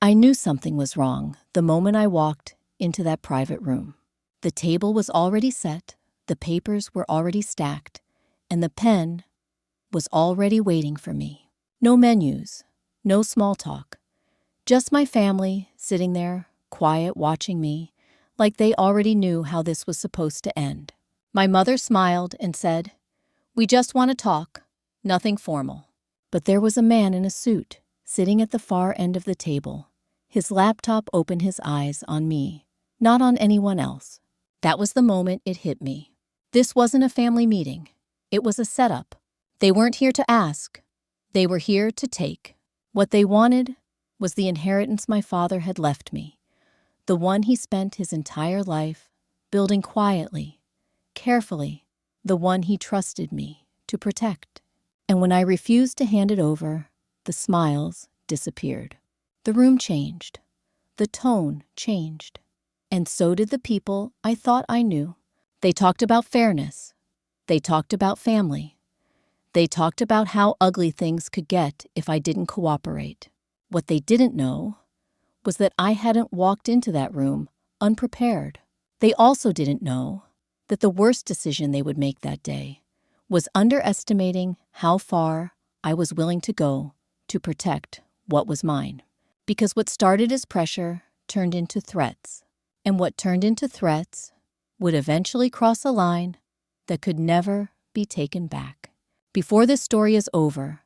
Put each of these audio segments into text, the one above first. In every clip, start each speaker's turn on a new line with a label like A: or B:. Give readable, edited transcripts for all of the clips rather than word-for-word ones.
A: I knew something was wrong the moment I walked into that private room. The table was already set, the papers were already stacked, and the pen was already waiting for me. No menus, no small talk. Just my family sitting there, quiet, watching me, like they already knew how this was supposed to end. My mother smiled and said, "We just want to talk, nothing formal." But there was a man in a suit, sitting at the far end of the table. His laptop opened, his eyes on me, not on anyone else. That was the moment it hit me. This wasn't a family meeting. It was a setup. They weren't here to ask. They were here to take. What they wanted was the inheritance my father had left me, the one he spent his entire life building quietly, carefully, the one he trusted me to protect. And when I refused to hand it over, the smiles disappeared. The room changed. The tone changed. And so did the people I thought I knew. They talked about fairness. They talked about family. They talked about how ugly things could get if I didn't cooperate. What they didn't know was that I hadn't walked into that room unprepared. They also didn't know that the worst decision they would make that day was underestimating how far I was willing to go to protect what was mine. Because what started as pressure turned into threats, and what turned into threats would eventually cross a line that could never be taken back. Before this story is over,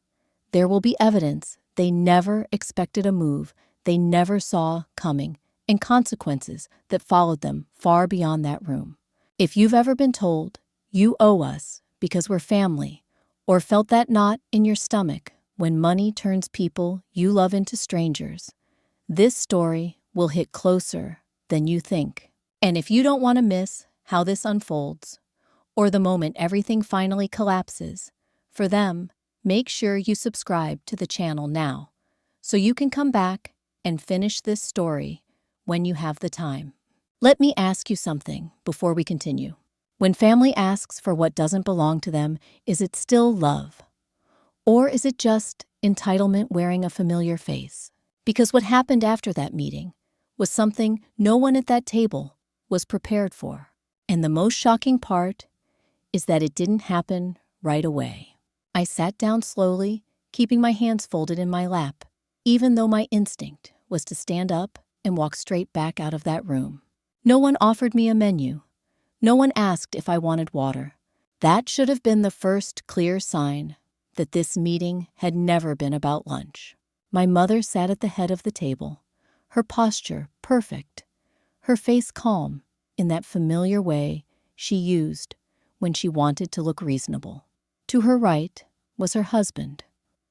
A: there will be evidence they never expected, a move they never saw coming, and consequences that followed them far beyond that room. If you've ever been told you owe us because we're family, or felt that knot in your stomach when money turns people you love into strangers, this story will hit closer than you think. And if you don't want to miss how this unfolds, or the moment everything finally collapses, for them, make sure you subscribe to the channel now, so you can come back and finish this story when you have the time. Let me ask you something before we continue. When family asks for what doesn't belong to them, is it still love? Or is it just entitlement wearing a familiar face? Because what happened after that meeting was something no one at that table was prepared for. And the most shocking part is that it didn't happen right away. I sat down slowly, keeping my hands folded in my lap, even though my instinct was to stand up and walk straight back out of that room. No one offered me a menu. No one asked if I wanted water. That should have been the first clear sign that this meeting had never been about lunch. My mother sat at the head of the table, her posture perfect, her face calm in that familiar way she used when she wanted to look reasonable. To her right was her husband,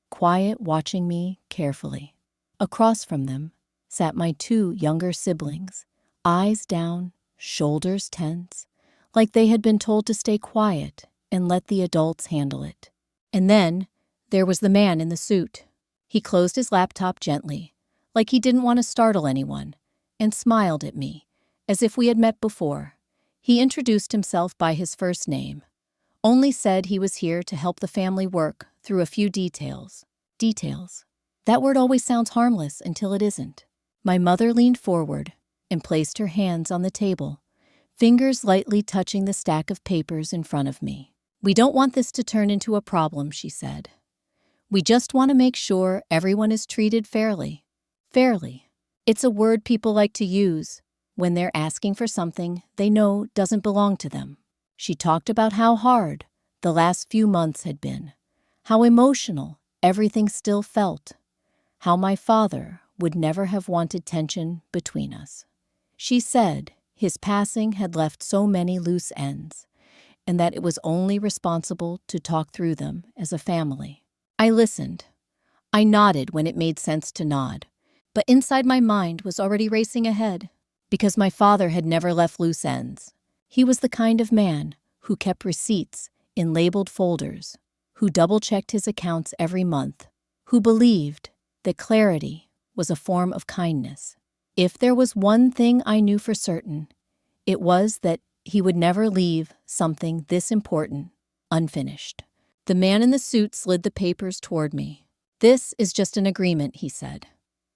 A: quiet, watching me carefully. Across from them sat my two younger siblings, eyes down, shoulders tense, like they had been told to stay quiet and let the adults handle it. And then there was the man in the suit. He closed his laptop gently, like he didn't want to startle anyone, and smiled at me, as if we had met before. He introduced himself by his first name, only said he was here to help the family work through a few details. Details. That word always sounds harmless until it isn't. My mother leaned forward and placed her hands on the table, fingers lightly touching the stack of papers in front of me. "We don't want this to turn into a problem," she said. "We just want to make sure everyone is treated fairly." Fairly. It's a word people like to use when they're asking for something they know doesn't belong to them. She talked about how hard the last few months had been, how emotional everything still felt, how my father would never have wanted tension between us. She said his passing had left so many loose ends, and that it was only responsible to talk through them as a family. I listened. I nodded when it made sense to nod, but inside my mind was already racing ahead, because my father had never left loose ends. He was the kind of man who kept receipts in labeled folders, who double-checked his accounts every month, who believed that clarity was a form of kindness. If there was one thing I knew for certain, it was that he would never leave something this important unfinished. The man in the suit slid the papers toward me. "This is just an agreement," he said.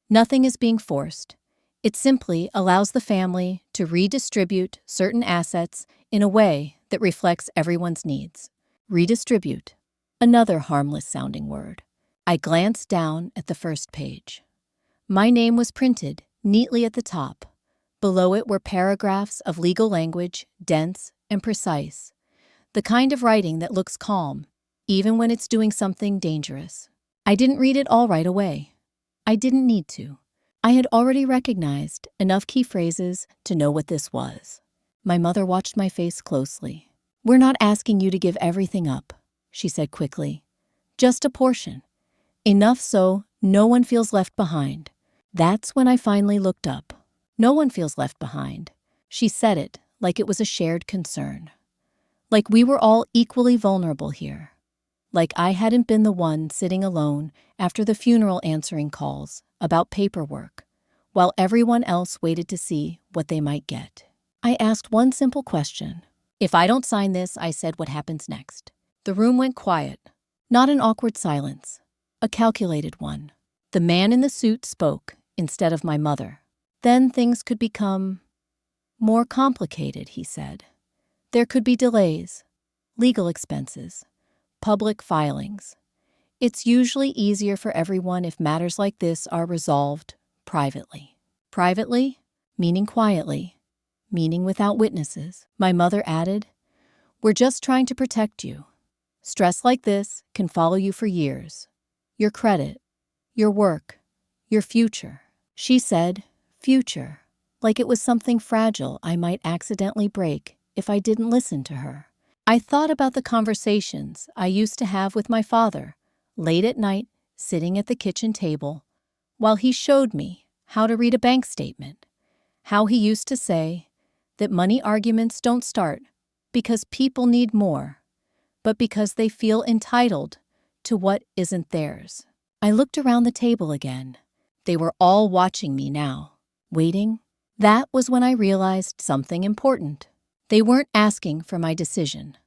A: Nothing is being forced. It simply allows the family to redistribute certain assets in a way that reflects everyone's needs. Redistribute. Another harmless-sounding word. I glanced down at the first page. My name was printed neatly at the top. Below it were paragraphs of legal language, dense and precise. The kind of writing that looks calm, even when it's doing something dangerous. I didn't read it all right away. I didn't need to. I had already recognized enough key phrases to know what this was. My mother watched my face closely. "We're not asking you to give everything up," she said quickly. "Just a portion. Enough so no one feels left behind." That's when I finally looked up. No one feels left behind. She said it like it was a shared concern. Like we were all equally vulnerable here. Like I hadn't been the one sitting alone after the funeral answering calls about paperwork, while everyone else waited to see what they might get. I asked one simple question. "If I don't sign this," I said, "what happens next?" The room went quiet. Not an awkward silence. A calculated one. The man in the suit spoke instead of my mother. "Then things could become more complicated," he said. "There could be delays, legal expenses, public filings. It's usually easier for everyone if matters like this are resolved privately." Privately, meaning quietly, meaning without witnesses. My mother added, "We're just trying to protect you. Stress like this can follow you for years. Your credit, your work, your future." She said, future, like it was something fragile I might accidentally break if I didn't listen to her. I thought about the conversations I used to have with my father, late at night, sitting at the kitchen table, while he showed me how to read a bank statement, how he used to say that money arguments don't start because people need more, but because they feel entitled to what isn't theirs. I looked around the table again. They were all watching me now, waiting. That was when I realized something important. They weren't asking for my decision.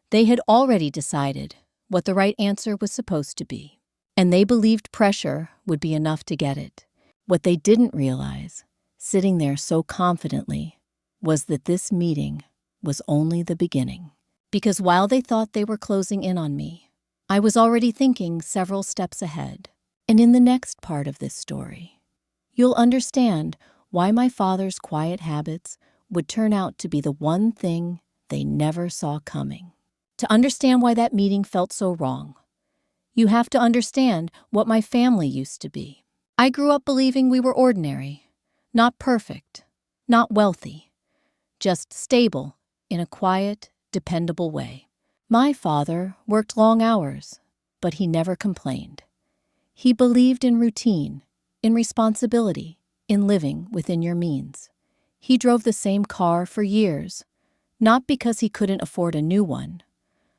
A: They had already decided what the right answer was supposed to be, and they believed pressure would be enough to get it. What they didn't realize, sitting there so confidently, was that this meeting was only the beginning. Because while they thought they were closing in on me, I was already thinking several steps ahead. And in the next part of this story, you'll understand why my father's quiet habits would turn out to be the one thing they never saw coming. To understand why that meeting felt so wrong, you have to understand what my family used to be. I grew up believing we were ordinary, not perfect, not wealthy, just stable in a quiet, dependable way. My father worked long hours, but he never complained. He believed in routine, in responsibility, in living within your means. He drove the same car for years, not because he couldn't afford a new one,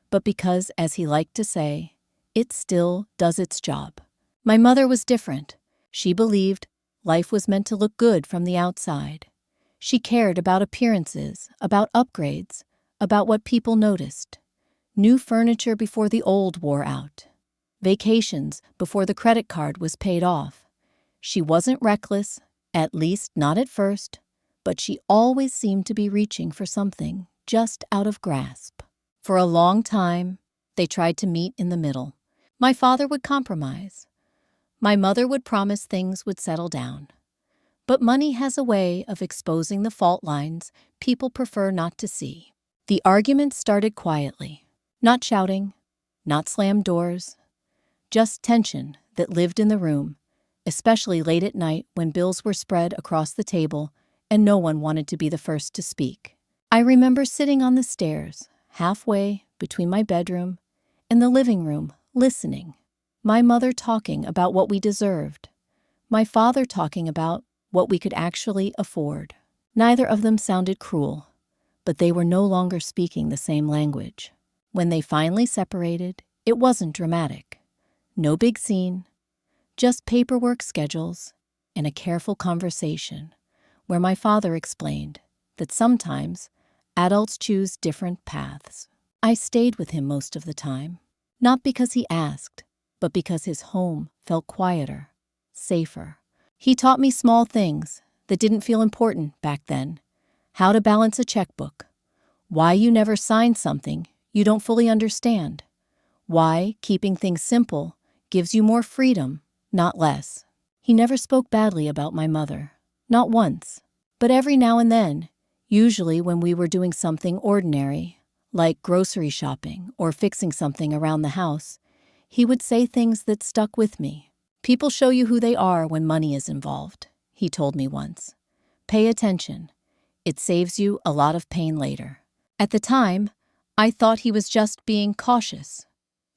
A: but because, as he liked to say, it still does its job. My mother was different. She believed life was meant to look good from the outside. She cared about appearances, about upgrades, about what people noticed. New furniture before the old wore out. Vacations before the credit card was paid off. She wasn't reckless, at least not at first, but she always seemed to be reaching for something just out of grasp. For a long time, they tried to meet in the middle. My father would compromise. My mother would promise things would settle down. But money has a way of exposing the fault lines people prefer not to see. The argument started quietly, not shouting, not slammed doors, just tension that lived in the room, especially late at night when bills were spread across the table and no one wanted to be the first to speak. I remember sitting on the stairs, halfway between my bedroom and the living room, listening. My mother talking about what we deserved. My father talking about what we could actually afford. Neither of them sounded cruel, but they were no longer speaking the same language. When they finally separated, it wasn't dramatic. No big scene, just paperwork schedules and a careful conversation where my father explained that sometimes adults choose different paths. I stayed with him most of the time, not because he asked, but because his home felt quieter, safer, He taught me small things that didn't feel important back then. How to balance a checkbook. Why you never sign something you don't fully understand. Why keeping things simple gives you more freedom, not less. He never spoke badly about my mother. Not once. But every now and then, usually when we were doing something ordinary, like grocery shopping or fixing something around the house, he would say things that stuck with me. People show you who they are when money is involved, he told me once. Pay attention. It saves you a lot of pain later. At the time, I thought he was just being cautious,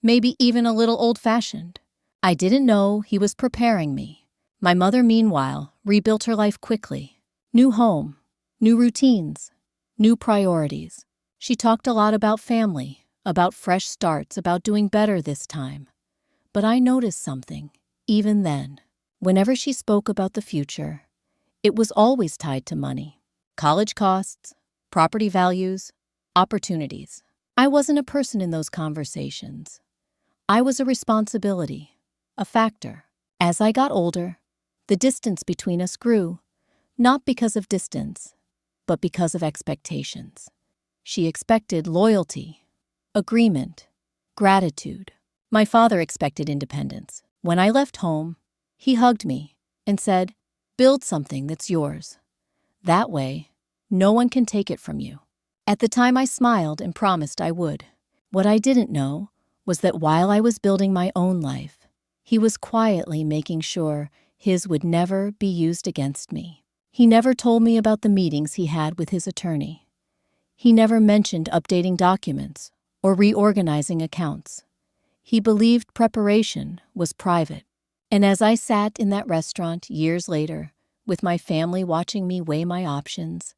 A: maybe even a little old-fashioned. I didn't know he was preparing me. My mother, meanwhile, rebuilt her life quickly. New home, new routines, new priorities. She talked a lot about family, about fresh starts, about doing better this time. But I noticed something, even then. Whenever she spoke about the future, it was always tied to money. College costs, property values, opportunities. I wasn't a person in those conversations. I was a responsibility, a factor. As I got older, the distance between us grew, not because of distance, but because of expectations. She expected loyalty, agreement, gratitude. My father expected independence. When I left home, he hugged me and said, "Build something that's yours. That way, no one can take it from you." At the time, I smiled and promised I would. What I didn't know was that while I was building my own life, he was quietly making sure his would never be used against me. He never told me about the meetings he had with his attorney. He never mentioned updating documents or reorganizing accounts. He believed preparation was private. And as I sat in that restaurant years later, with my family watching me weigh my options,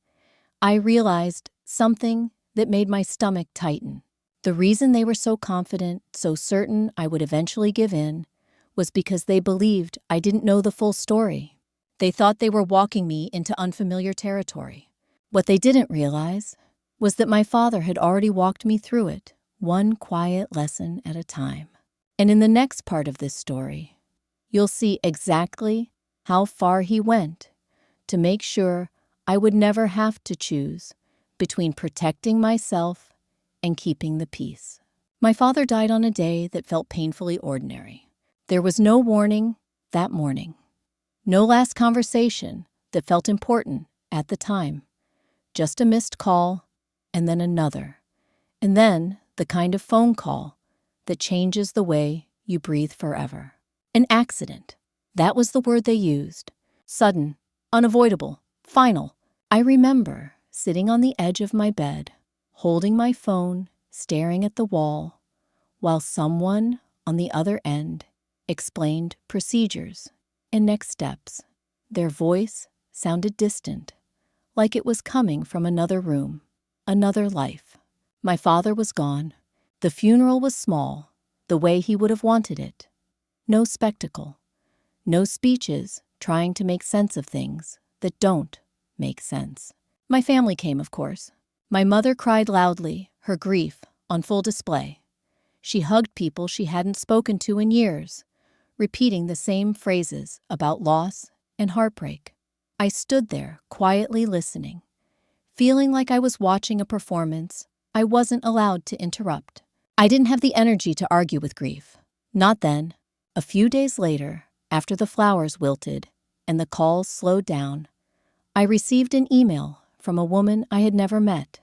A: I realized something that made my stomach tighten. The reason they were so confident, so certain I would eventually give in, was because they believed I didn't know the full story. They thought they were walking me into unfamiliar territory. What they didn't realize was that my father had already walked me through it, one quiet lesson at a time. And in the next part of this story, you'll see exactly how far he went to make sure I would never have to choose between protecting myself and keeping the peace. My father died on a day that felt painfully ordinary. There was no warning that morning. No last conversation that felt important at the time. Just a missed call, and then another. And then the kind of phone call that changes the way you breathe forever. An accident. That was the word they used. Sudden, unavoidable, final. I remember sitting on the edge of my bed, holding my phone, staring at the wall, while someone on the other end explained procedures and next steps. Their voice sounded distant, like it was coming from another room, another life. My father was gone. The funeral was small, the way he would have wanted it. No spectacle. No speeches trying to make sense of things that don't make sense. My family came, of course. My mother cried loudly, her grief on full display. She hugged people she hadn't spoken to in years, repeating the same phrases about loss and heartbreak. I stood there, quietly listening, feeling like I was watching a performance I wasn't allowed to interrupt. I didn't have the energy to argue with grief. Not then. A few days later, after the flowers wilted and the calls slowed down, I received an email from a woman I had never met.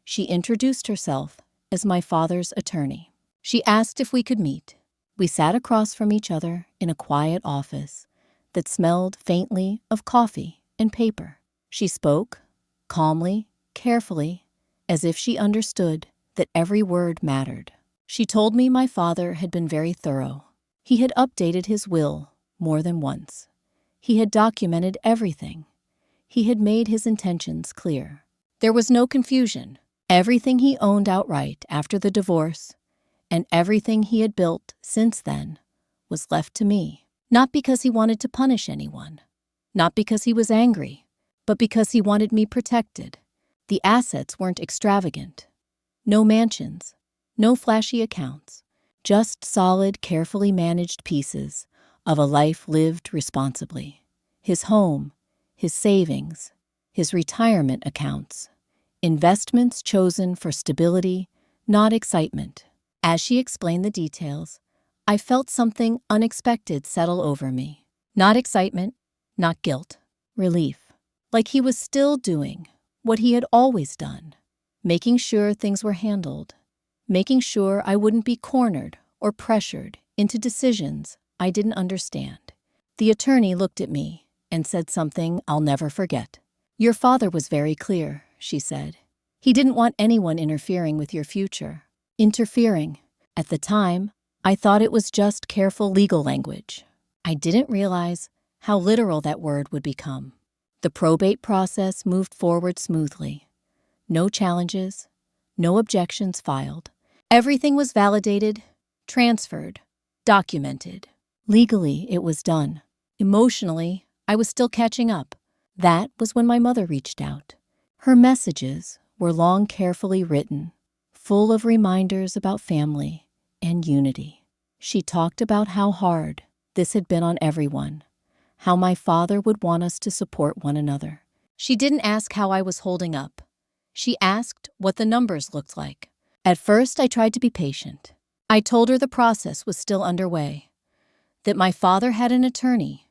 A: She introduced herself as my father's attorney. She asked if we could meet. We sat across from each other in a quiet office that smelled faintly of coffee and paper. She spoke, calmly, carefully, as if she understood that every word mattered. She told me my father had been very thorough. He had updated his will more than once. He had documented everything. He had made his intentions clear. There was no confusion. Everything he owned outright after the divorce and everything he had built since then was left to me. Not because he wanted to punish anyone, not because he was angry, but because he wanted me protected. The assets weren't extravagant. No mansions, no flashy accounts, just solid, carefully managed pieces of a life lived responsibly. his home, his savings, his retirement accounts, investments chosen for stability, not excitement. As she explained the details, I felt something unexpected settle over me. Not excitement, not guilt, relief. Like he was still doing what he had always done, making sure things were handled, making sure I wouldn't be cornered or pressured into decisions I didn't understand. The attorney looked at me and said something I'll never forget. "Your father was very clear," she said. "He didn't want anyone interfering with your future." Interfering. At the time, I thought it was just careful legal language. I didn't realize how literal that word would become. The probate process moved forward smoothly. No challenges, no objections filed. Everything was validated, transferred, documented. Legally, it was done. Emotionally, I was still catching up. That was when my mother reached out. Her messages were long, carefully written, full of reminders about family and unity. She talked about how hard this had been on everyone, how my father would want us to support one another. She didn't ask how I was holding up. She asked what the numbers looked like. At first, I tried to be patient. I told her the process was still underway, that my father had an attorney,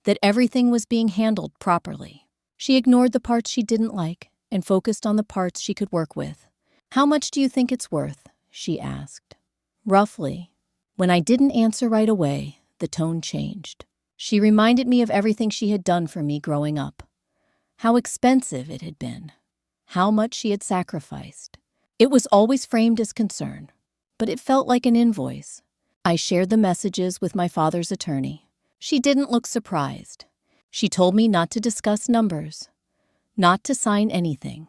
A: that everything was being handled properly. She ignored the parts she didn't like and focused on the parts she could work with. "How much do you think it's worth?" she asked. Roughly. When I didn't answer right away, the tone changed. She reminded me of everything she had done for me growing up, how expensive it had been, how much she had sacrificed. It was always framed as concern, but it felt like an invoice. I shared the messages with my father's attorney. She didn't look surprised. She told me not to discuss numbers, not to sign anything,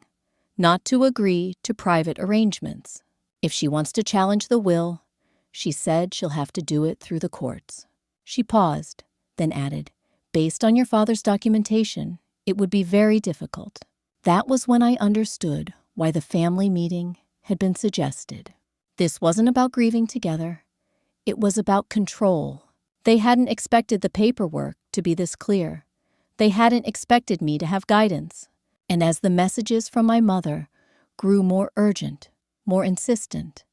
A: not to agree to private arrangements. If she wants to challenge the will, she said she'll have to do it through the courts. She paused, then added, "Based on your father's documentation, it would be very difficult." That was when I understood why the family meeting had been suggested. This wasn't about grieving together. It was about control. They hadn't expected the paperwork to be this clear. They hadn't expected me to have guidance. And as the messages from my mother grew more urgent, more insistent,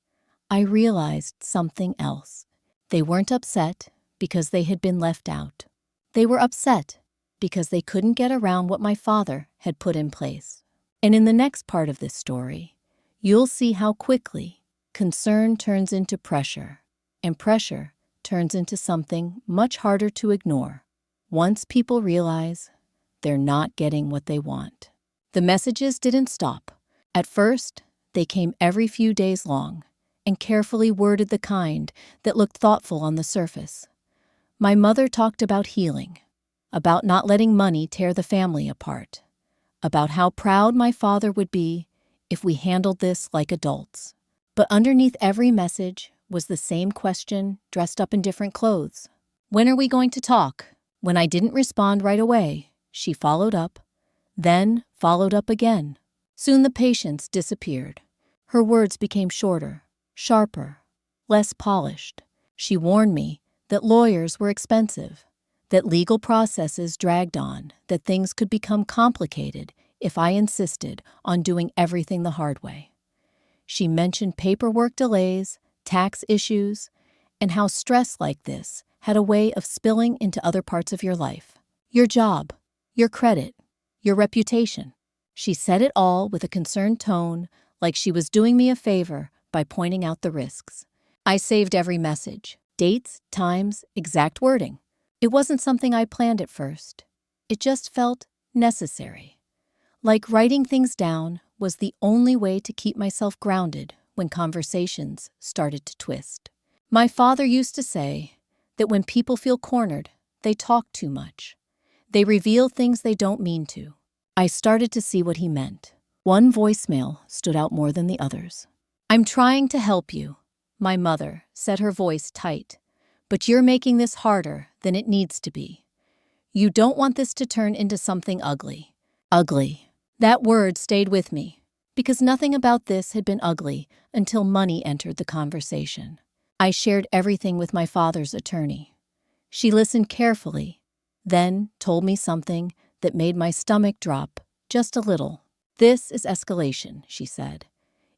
A: I realized something else. They weren't upset because they had been left out. They were upset because they couldn't get around what my father had put in place. And in the next part of this story, you'll see how quickly concern turns into pressure, and pressure turns into something much harder to ignore once people realize they're not getting what they want. The messages didn't stop. At first, they came every few days long and carefully worded the kind that looked thoughtful on the surface. My mother talked about healing, about not letting money tear the family apart, about how proud my father would be if we handled this like adults. But underneath every message was the same question dressed up in different clothes. "When are we going to talk?" When I didn't respond right away, she followed up, then followed up again. Soon the patience disappeared. Her words became shorter, sharper, less polished. She warned me that lawyers were expensive, that legal processes dragged on, that things could become complicated if I insisted on doing everything the hard way. She mentioned paperwork delays, tax issues, and how stress like this had a way of spilling into other parts of your life. Your job, your credit, your reputation. She said it all with a concerned tone, like she was doing me a favor by pointing out the risks. I saved every message, dates, times, exact wording. It wasn't something I planned at first. It just felt necessary. Like writing things down was the only way to keep myself grounded when conversations started to twist. My father used to say that when people feel cornered, they talk too much. They reveal things they don't mean to. I started to see what he meant. One voicemail stood out more than the others. "I'm trying to help you," my mother said, her voice tight, "but you're making this harder than it needs to be. You don't want this to turn into something ugly." Ugly. That word stayed with me, because nothing about this had been ugly until money entered the conversation. I shared everything with my father's attorney. She listened carefully, then told me something that made my stomach drop just a little. "This is escalation," she said.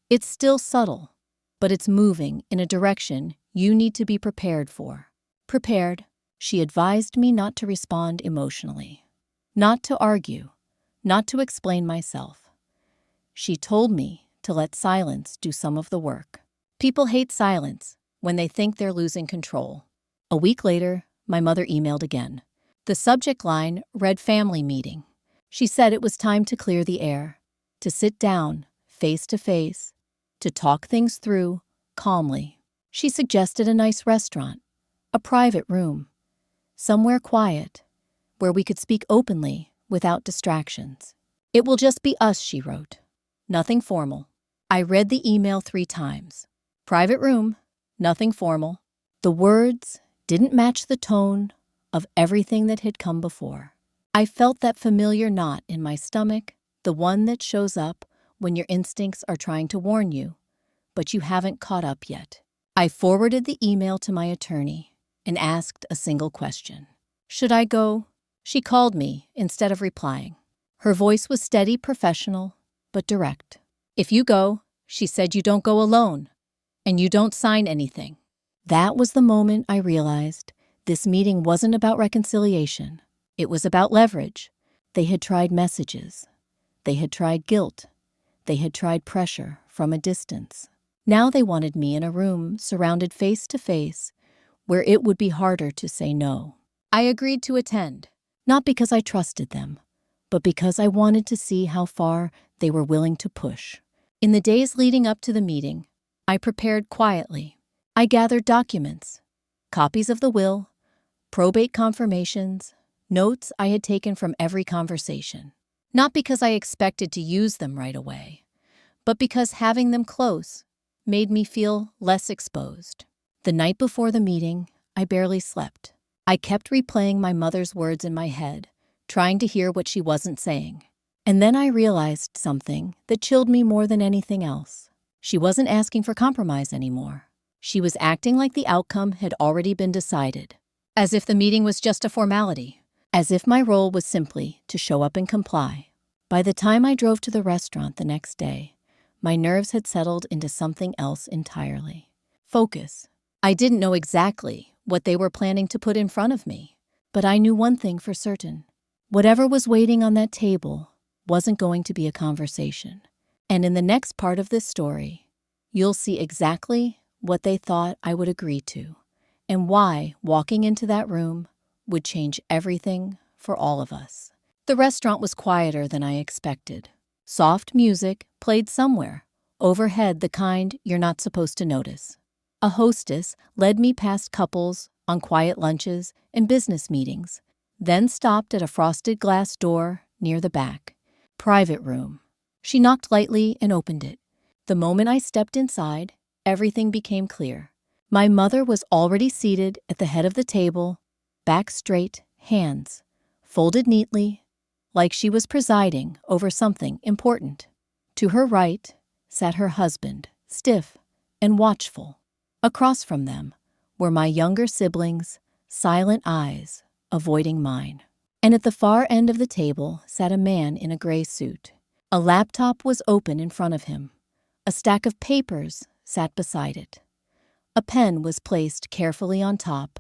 A: "It's still subtle, but it's moving in a direction you need to be prepared for." Prepared, she advised me not to respond emotionally, not to argue, not to explain myself. She told me to let silence do some of the work. People hate silence when they think they're losing control. A week later, my mother emailed again. The subject line read family meeting. She said it was time to clear the air, to sit down, face to face, to talk things through calmly. She suggested a nice restaurant, a private room, somewhere quiet, where we could speak openly without distractions. "It will just be us," she wrote. "Nothing formal." I read the email 3 times. Private room, nothing formal. The words didn't match the tone of everything that had come before. I felt that familiar knot in my stomach, the one that shows up when your instincts are trying to warn you, but you haven't caught up yet. I forwarded the email to my attorney and asked a single question. "Should I go?" She called me instead of replying. Her voice was steady, professional, but direct. "If you go," she said, "you don't go alone, and you don't sign anything." That was the moment I realized this meeting wasn't about reconciliation. It was about leverage. They had tried messages. They had tried guilt. They had tried pressure from a distance. Now they wanted me in a room surrounded face to face where it would be harder to say no. I agreed to attend, not because I trusted them, but because I wanted to see how far they were willing to push. In the days leading up to the meeting, I prepared quietly. I gathered documents, copies of the will, probate confirmations, notes I had taken from every conversation. Not because I expected to use them right away, but because having them close made me feel less exposed. The night before the meeting, I barely slept. I kept replaying my mother's words in my head, trying to hear what she wasn't saying. And then I realized something that chilled me more than anything else. She wasn't asking for compromise anymore. She was acting like the outcome had already been decided, as if the meeting was just a formality, as if my role was simply to show up and comply. By the time I drove to the restaurant the next day, my nerves had settled into something else entirely. Focus. I didn't know exactly what they were planning to put in front of me, but I knew one thing for certain. Whatever was waiting on that table wasn't going to be a conversation. And in the next part of this story, you'll see exactly what they thought I would agree to, and why walking into that room would change everything for all of us. The restaurant was quieter than I expected. Soft music played somewhere, overhead, the kind you're not supposed to notice. A hostess led me past couples on quiet lunches and business meetings, then stopped at a frosted glass door near the back. Private room. She knocked lightly and opened it. The moment I stepped inside, everything became clear. My mother was already seated at the head of the table, back straight, hands folded neatly, like she was presiding over something important. To her right sat her husband, stiff and watchful. Across from them were my younger siblings, silent eyes avoiding mine. And at the far end of the table sat a man in a gray suit. A laptop was open in front of him. A stack of papers sat beside it. A pen was placed carefully on top,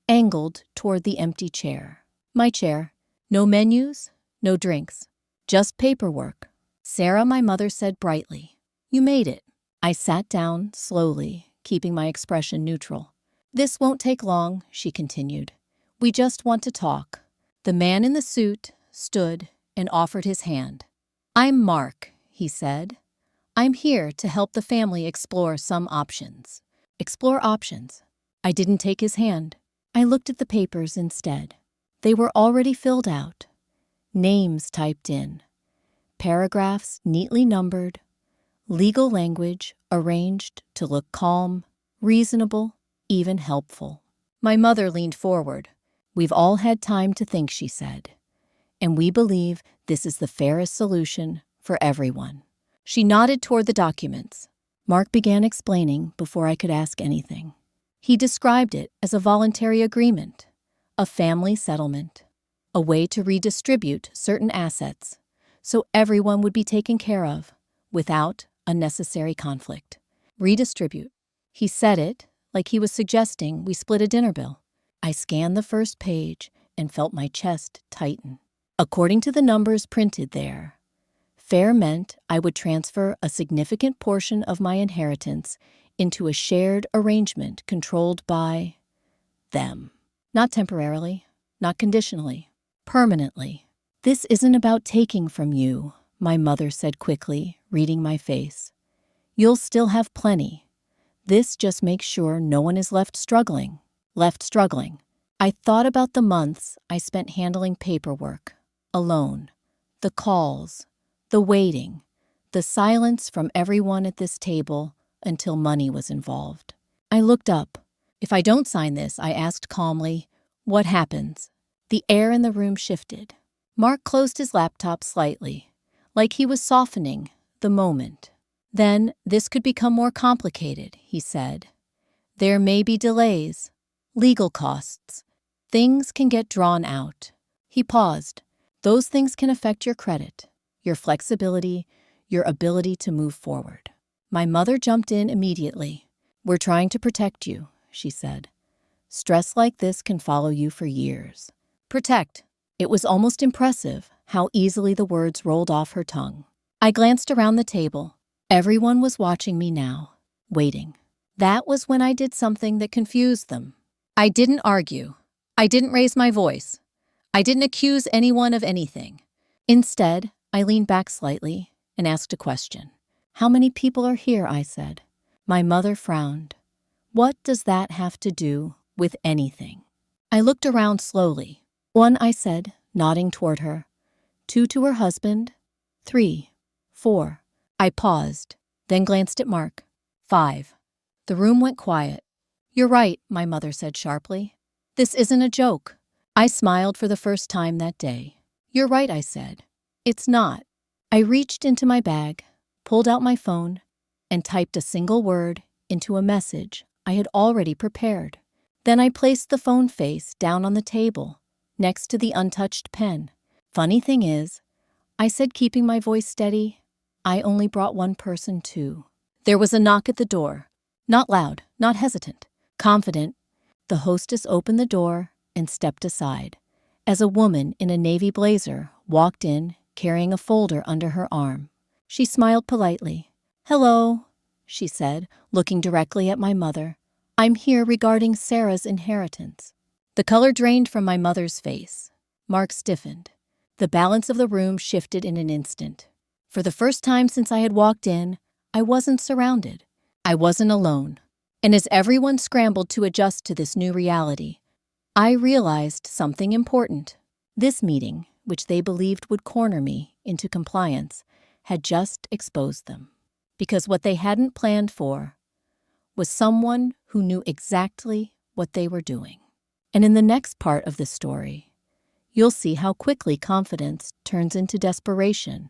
A: angled toward the empty chair. My chair. No menus, no drinks, just paperwork. "Sarah," my mother said brightly, "you made it." I sat down slowly, keeping my expression neutral. "This won't take long," she continued. "We just want to talk." The man in the suit stood and offered his hand. "I'm Mark," he said. "I'm here to help the family explore some options." Explore options. I didn't take his hand. I looked at the papers instead. They were already filled out. Names typed in. Paragraphs neatly numbered. Legal language arranged to look calm, reasonable, even helpful. My mother leaned forward. "We've all had time to think," she said, "and we believe this is the fairest solution for everyone." She nodded toward the documents. Mark began explaining before I could ask anything. He described it as a voluntary agreement, a family settlement, a way to redistribute certain assets, so everyone would be taken care of, without unnecessary conflict. Redistribute. He said it like he was suggesting we split a dinner bill. I scanned the first page and felt my chest tighten. According to the numbers printed there, fair meant I would transfer a significant portion of my inheritance into a shared arrangement controlled by them. Not temporarily, not conditionally, permanently. This isn't about taking from you, my mother said quickly, reading my face. You'll still have plenty. This just makes sure no one is left struggling. I thought about the months I spent handling paperwork, alone, the calls, the waiting, the silence from everyone at this table until money was involved. I looked up. If I don't sign this, I asked calmly, what happens? The air in the room shifted. Mark closed his laptop slightly, like he was softening the moment. Then this could become more complicated, he said. There may be delays, legal costs. Things can get drawn out. He paused. Those things can affect your credit, your flexibility, your ability to move forward. My mother jumped in immediately. We're trying to protect you, she said. Stress like this can follow you for years. Protect. It was almost impressive how easily the words rolled off her tongue. I glanced around the table. Everyone was watching me now, waiting. That was when I did something that confused them. I didn't argue. I didn't raise my voice. I didn't accuse anyone of anything. Instead, I leaned back slightly and asked a question. How many people are here? I said. My mother frowned. What does that have to do with anything? I looked around slowly. 1, I said, nodding toward her. 2 to her husband. 3, 4. I paused, then glanced at Mark. 5. The room went quiet. You're right, my mother said sharply. This isn't a joke. I smiled for the first time that day. You're right, I said. It's not. I reached into my bag, pulled out my phone, and typed a single word into a message I had already prepared. Then I placed the phone face down on the table, next to the untouched pen. Funny thing is, I said keeping my voice steady, I only brought one person too. There was a knock at the door. Not loud, not hesitant, confident. The hostess opened the door and stepped aside, as a woman in a navy blazer walked in, carrying a folder under her arm. She smiled politely. Hello, she said, looking directly at my mother. I'm here regarding Sarah's inheritance. The color drained from my mother's face. Mark stiffened. The balance of the room shifted in an instant. For the first time since I had walked in, I wasn't surrounded. I wasn't alone. And as everyone scrambled to adjust to this new reality, I realized something important. This meeting, which they believed would corner me into compliance, had just exposed them. Because what they hadn't planned for was someone who knew exactly what they were doing. And in the next part of this story, you'll see how quickly confidence turns into desperation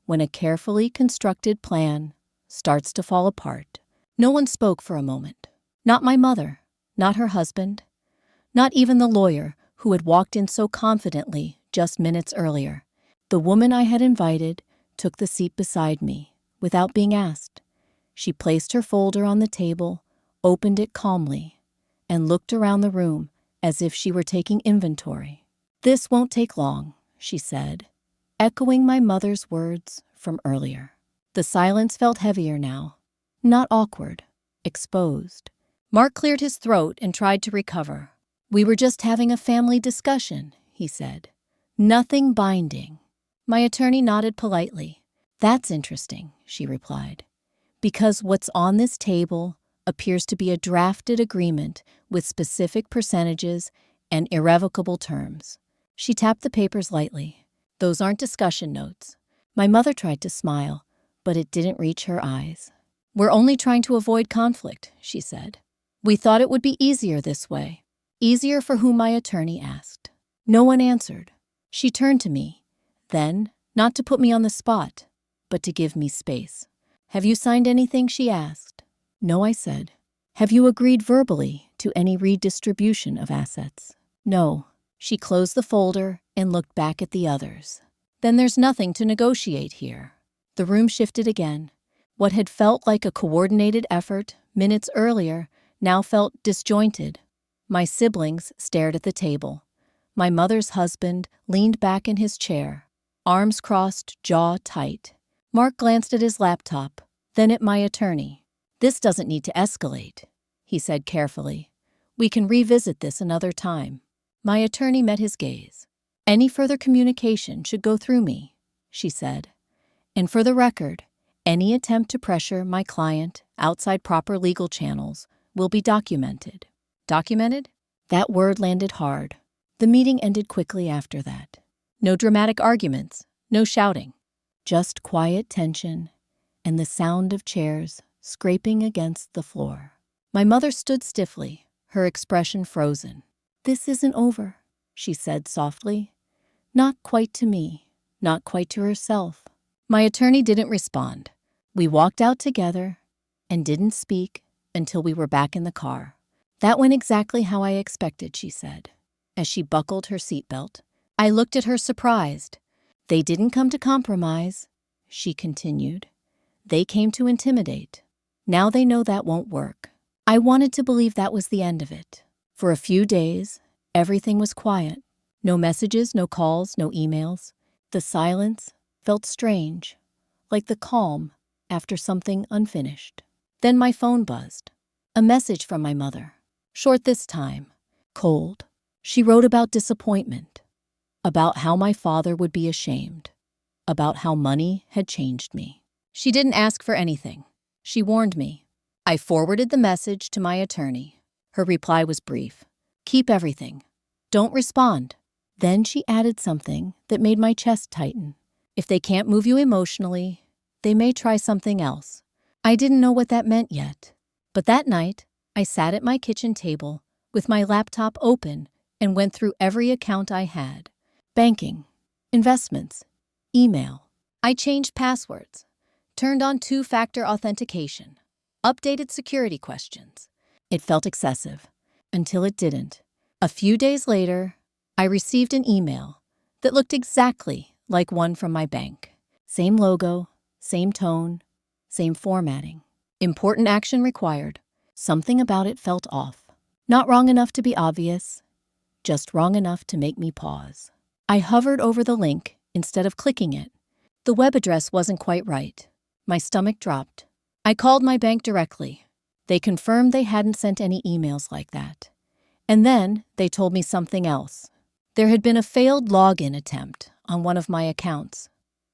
A: when a carefully constructed plan starts to fall apart. No one spoke for a moment. Not my mother, not her husband, not even the lawyer who had walked in so confidently just minutes earlier. The woman I had invited took the seat beside me without being asked. She placed her folder on the table, opened it calmly, and looked around the room as if she were taking inventory. This won't take long, she said, echoing my mother's words from earlier. The silence felt heavier now, not awkward, exposed. Mark cleared his throat and tried to recover. We were just having a family discussion, he said. Nothing binding. My attorney nodded politely. That's interesting, she replied, because what's on this table appears to be a drafted agreement with specific percentages and irrevocable terms. She tapped the papers lightly. Those aren't discussion notes. My mother tried to smile, but it didn't reach her eyes. We're only trying to avoid conflict, she said. We thought it would be easier this way. Easier for whom, my attorney asked. No one answered. She turned to me, then, not to put me on the spot, but to give me space. Have you signed anything? She asked. No, I said. Have you agreed verbally to any redistribution of assets? No. She closed the folder and looked back at the others. Then there's nothing to negotiate here. The room shifted again. What had felt like a coordinated effort minutes earlier now felt disjointed. My siblings stared at the table. My mother's husband leaned back in his chair, arms crossed, jaw tight. Mark glanced at his laptop, then at my attorney. "This doesn't need to escalate," he said carefully. "We can revisit this another time." My attorney met his gaze. "Any further communication should go through me," she said. "And for the record, any attempt to pressure my client outside proper legal channels will be documented." Documented? That word landed hard. The meeting ended quickly after that. No dramatic arguments, no shouting. Just quiet tension and the sound of chairs scraping against the floor. My mother stood stiffly, her expression frozen. "This isn't over," she said softly. Not quite to me, not quite to herself. My attorney didn't respond. We walked out together and didn't speak until we were back in the car. "That went exactly how I expected," she said, as she buckled her seatbelt. I looked at her surprised. "They didn't come to compromise," she continued. "They came to intimidate. Now they know that won't work." I wanted to believe that was the end of it. For a few days, everything was quiet. No messages, no calls, no emails. The silence felt strange, like the calm after something unfinished. Then my phone buzzed. A message from my mother. Short this time. Cold. She wrote about disappointment. About how my father would be ashamed. About how money had changed me. She didn't ask for anything. She warned me. I forwarded the message to my attorney. Her reply was brief. "Keep everything. Don't respond." Then she added something that made my chest tighten. "If they can't move you emotionally, they may try something else." I didn't know what that meant yet. But that night, I sat at my kitchen table with my laptop open and went through every account I had. Banking, investments, email. I changed passwords, turned on two-factor authentication, updated security questions. It felt excessive, until it didn't. A few days later, I received an email that looked exactly like one from my bank. Same logo, same tone, same formatting. Important action required. Something about it felt off. Not wrong enough to be obvious, just wrong enough to make me pause. I hovered over the link instead of clicking it. The web address wasn't quite right. My stomach dropped. I called my bank directly. They confirmed they hadn't sent any emails like that. And then they told me something else. There had been a failed login attempt on one of my accounts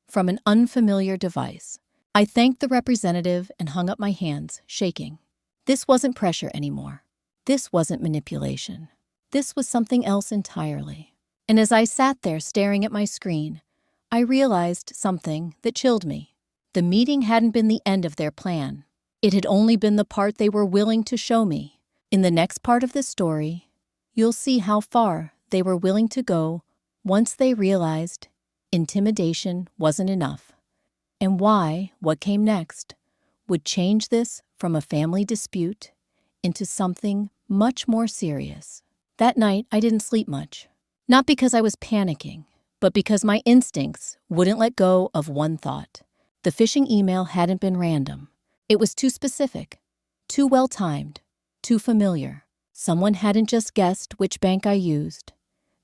A: from an unfamiliar device. I thanked the representative and hung up my hands, shaking. This wasn't pressure anymore. This wasn't manipulation. This was something else entirely. And as I sat there staring at my screen, I realized something that chilled me. The meeting hadn't been the end of their plan. It had only been the part they were willing to show me. In the next part of the story, you'll see how far they were willing to go once they realized intimidation wasn't enough, and why what came next would change this from a family dispute into something much more serious. That night, I didn't sleep much. Not because I was panicking, but because my instincts wouldn't let go of one thought. The phishing email hadn't been random. It was too specific, too well-timed, too familiar. Someone hadn't just guessed which bank I used.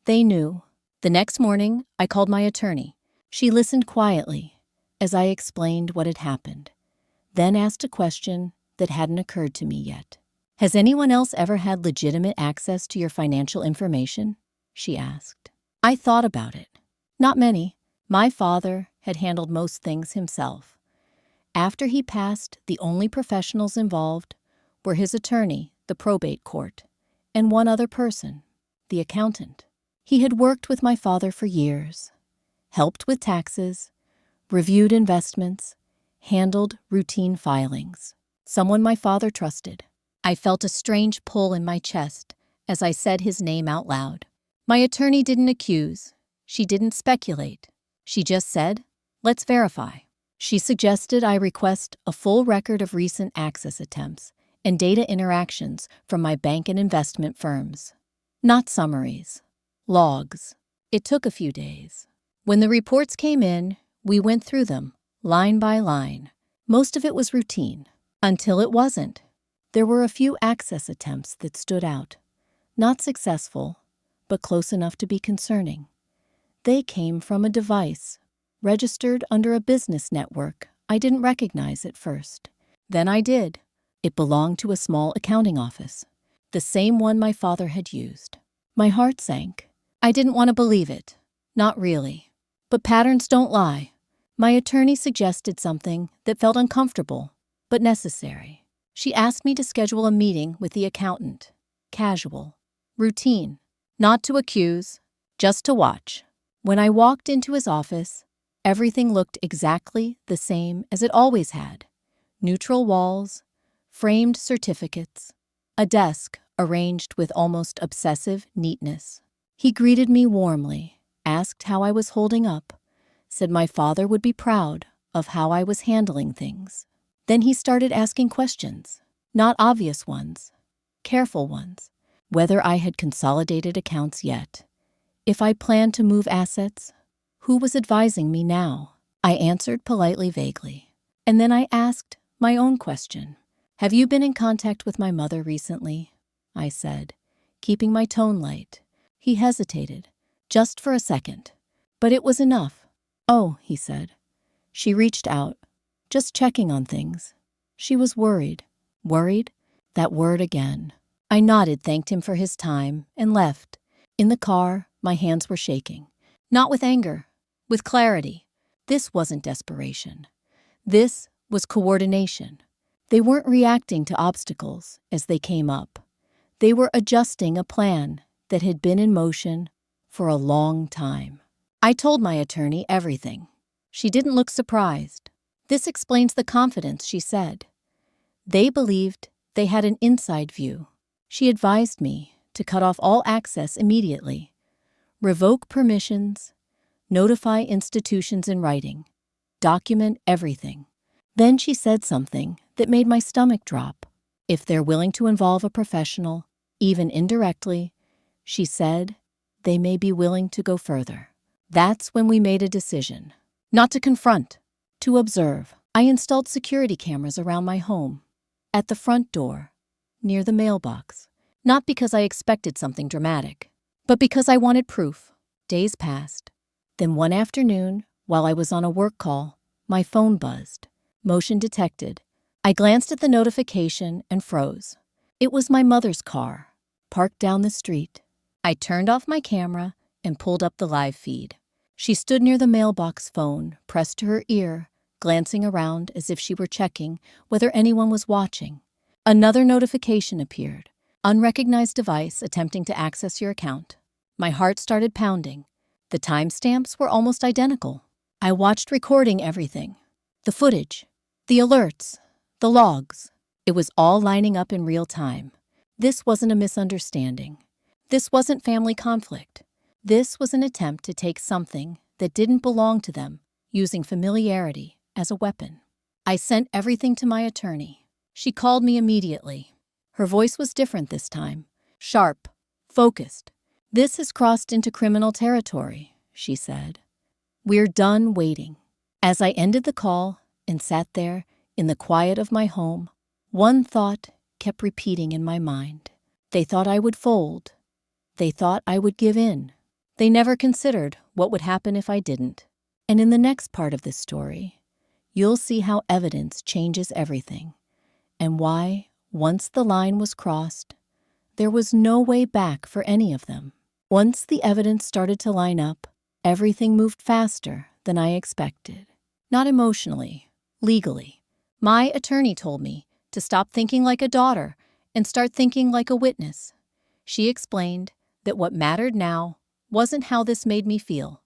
A: They knew. The next morning, I called my attorney. She listened quietly as I explained what had happened, then asked a question that hadn't occurred to me yet. "Has anyone else ever had legitimate access to your financial information?" she asked. I thought about it. Not many. My father had handled most things himself. After he passed, the only professionals involved were his attorney, the probate court, and one other person, the accountant. He had worked with my father for years, helped with taxes, reviewed investments, handled routine filings. Someone my father trusted. I felt a strange pull in my chest as I said his name out loud. My attorney didn't accuse. She didn't speculate. She just said, "Let's verify." She suggested I request a full record of recent access attempts and data interactions from my bank and investment firms. Not summaries. Logs. It took a few days. When the reports came in, we went through them, line by line. Most of it was routine, until it wasn't. There were a few access attempts that stood out. Not successful, but close enough to be concerning. They came from a device, registered under a business network I didn't recognize at first. Then I did. It belonged to a small accounting office, the same one my father had used. My heart sank. I didn't want to believe it. Not really. But patterns don't lie. My attorney suggested something that felt uncomfortable, but necessary. She asked me to schedule a meeting with the accountant. Casual. Routine. Not to accuse, just to watch. When I walked into his office, everything looked exactly the same as it always had. Neutral walls, framed certificates, a desk arranged with almost obsessive neatness. He greeted me warmly, asked how I was holding up, said my father would be proud of how I was handling things. Then he started asking questions, not obvious ones, careful ones. Whether I had consolidated accounts yet, if I planned to move assets, who was advising me now. I answered politely, vaguely. And then I asked my own question. Have you been in contact with my mother recently? I said, keeping my tone light. He hesitated, just for a second. But it was enough. Oh, he said. She reached out, just checking on things. She was worried. Worried? That word again. I nodded, thanked him for his time, and left. In the car, my hands were shaking. Not with anger, with clarity. This wasn't desperation. This was coordination. They weren't reacting to obstacles as they came up. They were adjusting a plan that had been in motion for a long time. I told my attorney everything. She didn't look surprised. This explains the confidence, she said. They believed they had an inside view. She advised me to cut off all access immediately, revoke permissions, notify institutions in writing, document everything. Then she said something that made my stomach drop. If they're willing to involve a professional, even indirectly, she said, they may be willing to go further. That's when we made a decision. Not to confront, to observe. I installed security cameras around my home, at the front door, near the mailbox. Not because I expected something dramatic, but because I wanted proof. Days passed. Then one afternoon, while I was on a work call, my phone buzzed. Motion detected. I glanced at the notification and froze. It was my mother's car, parked down the street. I turned off my camera and pulled up the live feed. She stood near the mailbox phone, pressed to her ear, glancing around as if she were checking whether anyone was watching. Another notification appeared. Unrecognized device attempting to access your account. My heart started pounding. The timestamps were almost identical. I watched, recording everything. The footage, the alerts, the logs. It was all lining up in real time. This wasn't a misunderstanding. This wasn't family conflict. This was an attempt to take something that didn't belong to them, using familiarity as a weapon. I sent everything to my attorney. She called me immediately. Her voice was different this time, sharp, focused. This has crossed into criminal territory, she said. We're done waiting. As I ended the call and sat there in the quiet of my home, one thought kept repeating in my mind. They thought I would fold. They thought I would give in. They never considered what would happen if I didn't. And in the next part of this story, you'll see how evidence changes everything, and why, once the line was crossed, there was no way back for any of them. Once the evidence started to line up, everything moved faster than I expected. Not emotionally, legally. My attorney told me to stop thinking like a daughter and start thinking like a witness. She explained that what mattered now wasn't how this made me feel,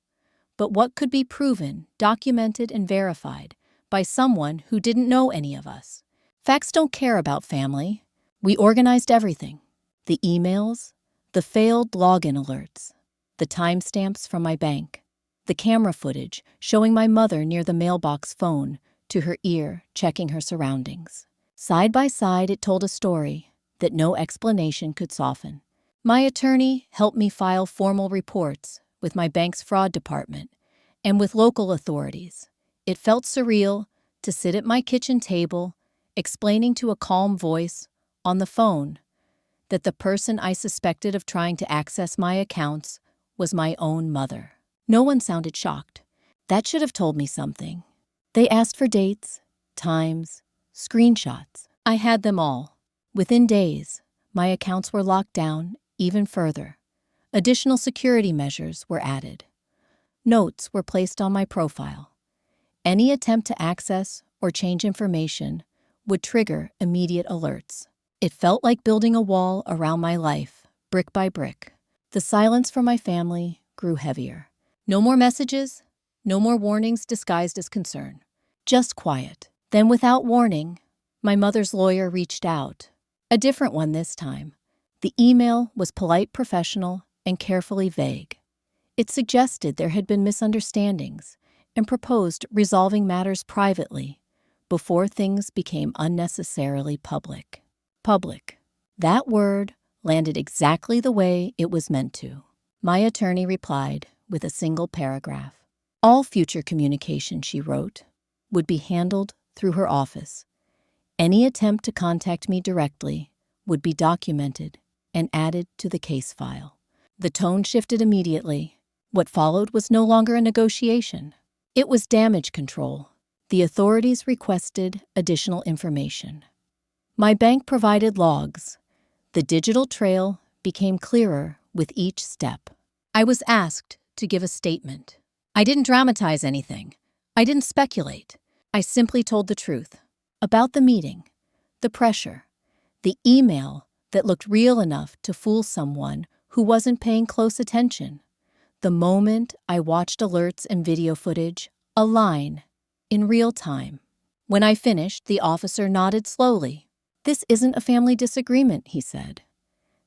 A: but what could be proven, documented, and verified by someone who didn't know any of us. Facts don't care about family. We organized everything. The emails, the failed login alerts, the timestamps from my bank, the camera footage showing my mother near the mailbox phone to her ear checking her surroundings. Side by side, it told a story that no explanation could soften. My attorney helped me file formal reports with my bank's fraud department, and with local authorities. It felt surreal to sit at my kitchen table, explaining to a calm voice on the phone that the person I suspected of trying to access my accounts was my own mother. No one sounded shocked. That should have told me something. They asked for dates, times, screenshots. I had them all. Within days, my accounts were locked down even further. Additional security measures were added. Notes were placed on my profile. Any attempt to access or change information would trigger immediate alerts. It felt like building a wall around my life, brick by brick. The silence from my family grew heavier. No more messages, no more warnings disguised as concern. Just quiet. Then, without warning, my mother's lawyer reached out. A different one this time. The email was polite, professional, and carefully vague. It suggested there had been misunderstandings and proposed resolving matters privately before things became unnecessarily public. Public. That word landed exactly the way it was meant to. My attorney replied with a single paragraph. All future communication, she wrote, would be handled through her office. Any attempt to contact me directly would be documented and added to the case file. The tone shifted immediately. What followed was no longer a negotiation. It was damage control. The authorities requested additional information. My bank provided logs. The digital trail became clearer with each step. I was asked to give a statement. I didn't dramatize anything. I didn't speculate. I simply told the truth about the meeting, the pressure, the email that looked real enough to fool someone who wasn't paying close attention. The moment I watched alerts and video footage align in real time. When I finished, the officer nodded slowly. "This isn't a family disagreement," he said.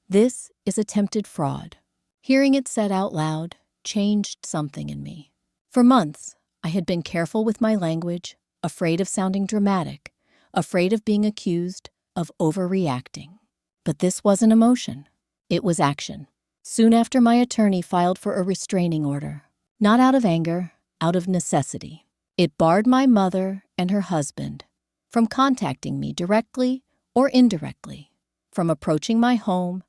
A: "This is attempted fraud." Hearing it said out loud changed something in me. For months, I had been careful with my language, afraid of sounding dramatic, afraid of being accused of overreacting. But this wasn't emotion. It was action. Soon after, my attorney filed for a restraining order. Not out of anger, out of necessity. It barred my mother and her husband from contacting me directly or indirectly, from approaching my home,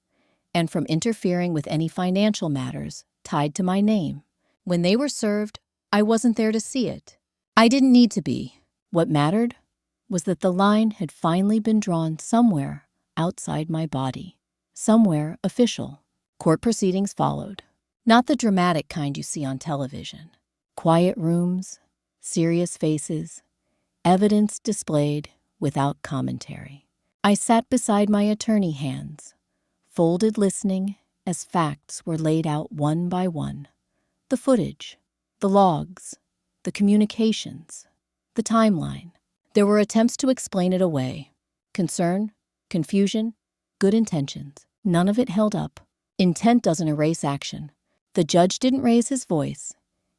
A: and from interfering with any financial matters tied to my name. When they were served, I wasn't there to see it. I didn't need to be. What mattered was that the line had finally been drawn somewhere outside my body, somewhere official. Court proceedings followed. Not the dramatic kind you see on television. Quiet rooms, serious faces, evidence displayed without commentary. I sat beside my attorney, hands folded, listening as facts were laid out one by one. The footage, the logs, the communications, the timeline. There were attempts to explain it away. Concern, confusion, good intentions. None of it held up. Intent doesn't erase action. The judge didn't raise his voice.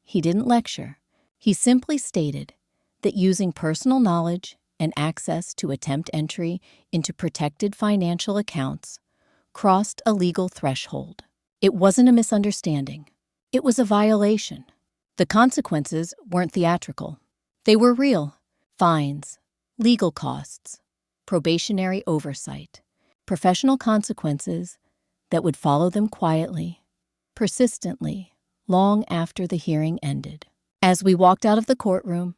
A: He didn't lecture. He simply stated that using personal knowledge and access to attempt entry into protected financial accounts crossed a legal threshold. It wasn't a misunderstanding. It was a violation. The consequences weren't theatrical. They were real. Fines, legal costs, probationary oversight, professional consequences that would follow them quietly, persistently, long after the hearing ended. As we walked out of the courtroom,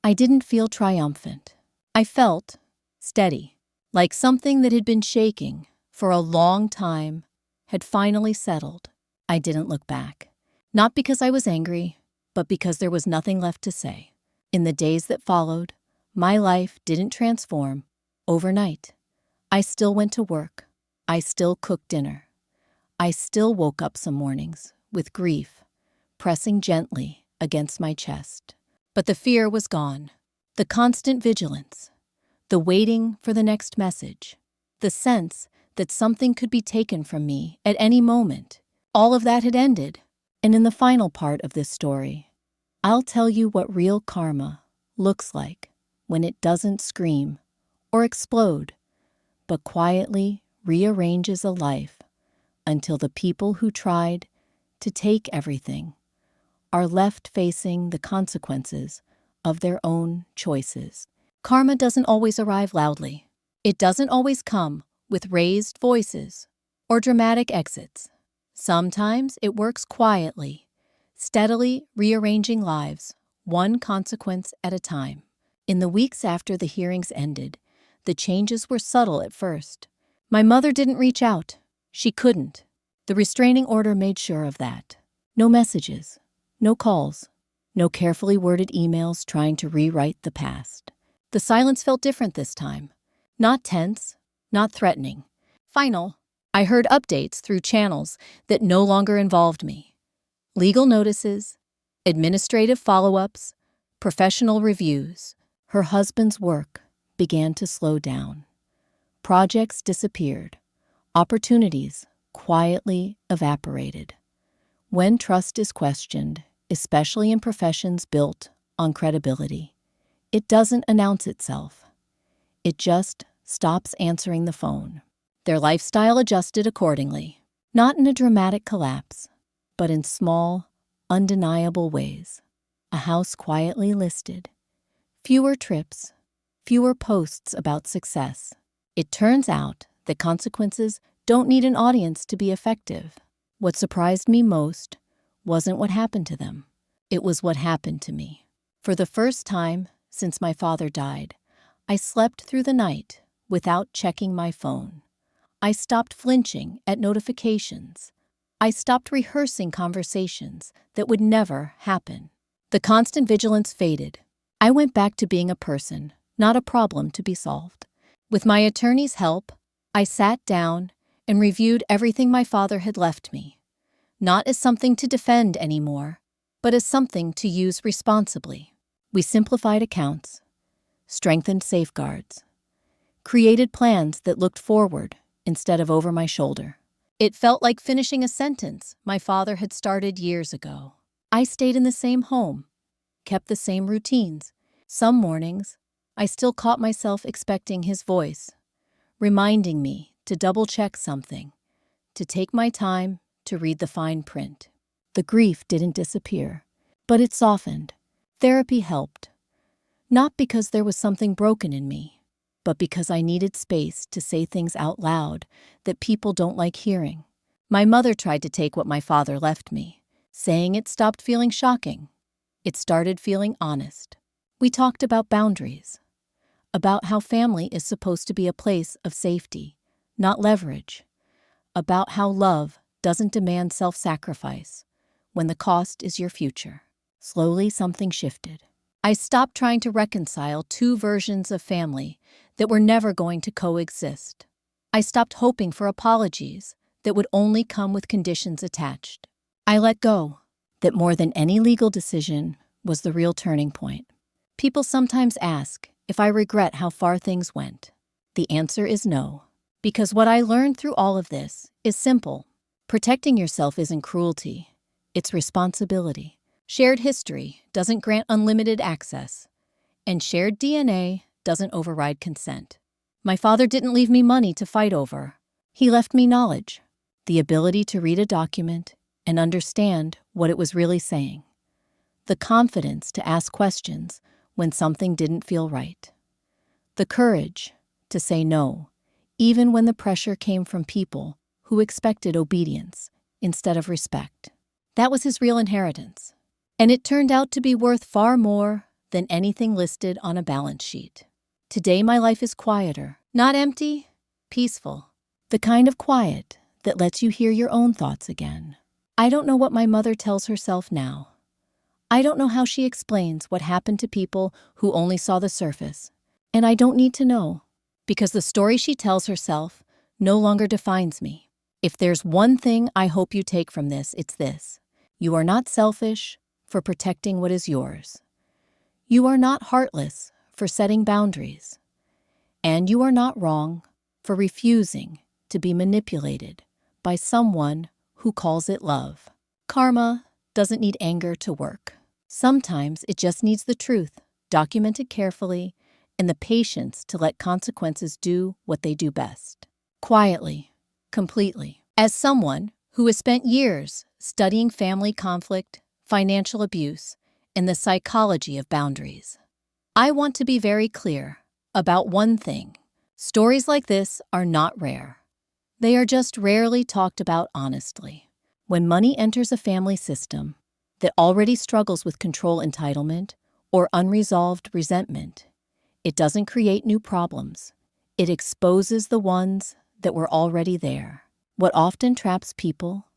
A: I didn't feel triumphant. I felt steady, like something that had been shaking for a long time had finally settled. I didn't look back, not because I was angry, but because there was nothing left to say. In the days that followed, my life didn't transform overnight. I still went to work. I still cooked dinner. I still woke up some mornings with grief pressing gently against my chest. But the fear was gone. The constant vigilance, the waiting for the next message, the sense that something could be taken from me at any moment, all of that had ended. And in the final part of this story, I'll tell you what real karma looks like when it doesn't scream or explode, but quietly rearranges a life until the people who tried to take everything, are left facing the consequences of their own choices. Karma doesn't always arrive loudly. It doesn't always come with raised voices or dramatic exits. Sometimes it works quietly, steadily rearranging lives, one consequence at a time. In the weeks after the hearings ended, the changes were subtle at first. My mother didn't reach out. She couldn't. The restraining order made sure of that. No messages, no calls, no carefully worded emails trying to rewrite the past. The silence felt different this time. Not tense, not threatening. Final. I heard updates through channels that no longer involved me. Legal notices, administrative follow-ups, professional reviews. Her husband's work began to slow down. Projects disappeared. Opportunities quietly evaporated. When trust is questioned, especially in professions built on credibility, it doesn't announce itself. It just stops answering the phone. Their lifestyle adjusted accordingly, not in a dramatic collapse, but in small, undeniable ways. A house quietly listed. Fewer trips, fewer posts about success. It turns out that consequences don't need an audience to be effective. What surprised me most wasn't what happened to them. It was what happened to me. For the first time since my father died, I slept through the night without checking my phone. I stopped flinching at notifications. I stopped rehearsing conversations that would never happen. The constant vigilance faded. I went back to being a person, not a problem to be solved. With my attorney's help, I sat down and reviewed everything my father had left me, not as something to defend anymore, but as something to use responsibly. We simplified accounts, strengthened safeguards, created plans that looked forward instead of over my shoulder. It felt like finishing a sentence my father had started years ago. I stayed in the same home, kept the same routines. Some mornings, I still caught myself expecting his voice, reminding me to double-check something, to take my time to read the fine print. The grief didn't disappear, but it softened. Therapy helped, not because there was something broken in me, but because I needed space to say things out loud that people don't like hearing. My mother tried to take what my father left me, saying it stopped feeling shocking. It started feeling honest. We talked about boundaries, about how family is supposed to be a place of safety, not leverage, about how love doesn't demand self-sacrifice when the cost is your future. Slowly, something shifted. I stopped trying to reconcile two versions of family that were never going to coexist. I stopped hoping for apologies that would only come with conditions attached. I let go that more than any legal decision was the real turning point. People sometimes ask if I regret how far things went. The answer is no, because what I learned through all of this is simple. Protecting yourself isn't cruelty, it's responsibility. Shared history doesn't grant unlimited access, and shared DNA doesn't override consent. My father didn't leave me money to fight over. He left me knowledge, the ability to read a document and understand what it was really saying, the confidence to ask questions when something didn't feel right, the courage to say no, even when the pressure came from people who expected obedience instead of respect. That was his real inheritance. And it turned out to be worth far more than anything listed on a balance sheet. Today my life is quieter, not empty, peaceful. The kind of quiet that lets you hear your own thoughts again. I don't know what my mother tells herself now. I don't know how she explains what happened to people who only saw the surface. And I don't need to know, because the story she tells herself no longer defines me. If there's one thing I hope you take from this, it's this. You are not selfish for protecting what is yours. You are not heartless for setting boundaries. And you are not wrong for refusing to be manipulated by someone who calls it love. Karma doesn't need anger to work. Sometimes it just needs the truth, documented carefully, and the patience to let consequences do what they do best. Quietly, completely. As someone who has spent years studying family conflict, financial abuse, and the psychology of boundaries. I want to be very clear about one thing. Stories like this are not rare. They are just rarely talked about honestly. When money enters a family system that already struggles with control, entitlement, or unresolved resentment, it doesn't create new problems. It exposes the ones that were already there. What often traps people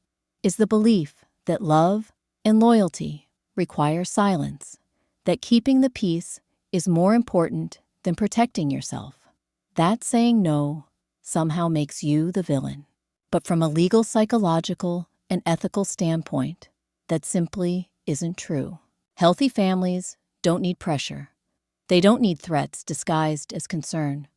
A: is the belief that love and loyalty require silence, that keeping the peace is more important than protecting yourself. That saying no somehow makes you the villain. But from a legal, psychological, and ethical standpoint, that simply isn't true. Healthy families don't need pressure. They don't need threats disguised as concern.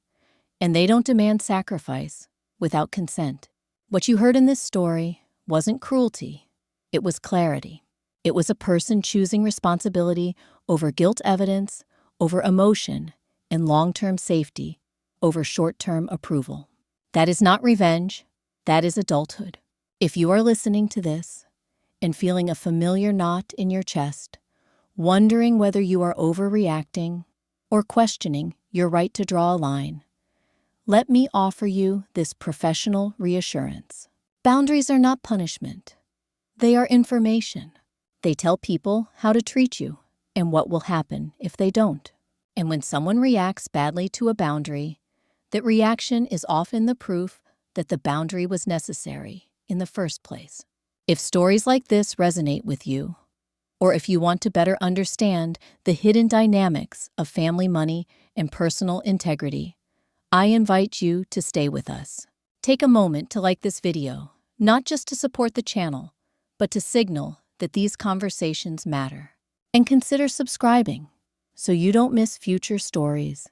A: And they don't demand sacrifice without consent. What you heard in this story wasn't cruelty. It was clarity. It was a person choosing responsibility over guilt evidence, over emotion, and long-term safety over short-term approval. That is not revenge. That is adulthood. If you are listening to this and feeling a familiar knot in your chest, wondering whether you are overreacting or questioning your right to draw a line, let me offer you this professional reassurance. Boundaries are not punishment. They are information. They tell people how to treat you and what will happen if they don't. And when someone reacts badly to a boundary, that reaction is often the proof that the boundary was necessary in the first place. If stories like this resonate with you, or if you want to better understand the hidden dynamics of family money and personal integrity, I invite you to stay with us. Take a moment to like this video, not just to support the channel, but to signal that these conversations matter. And consider subscribing so you don't miss future stories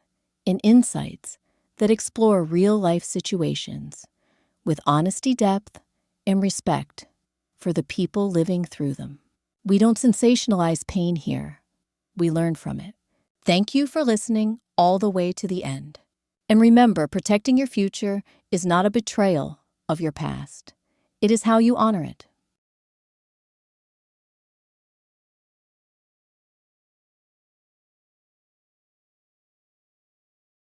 A: and insights that explore real-life situations with honesty, depth, and respect for the people living through them. We don't sensationalize pain here. We learn from it. Thank you for listening all the way to the end. And remember, protecting your future is not a betrayal of your past. It is how you honor it.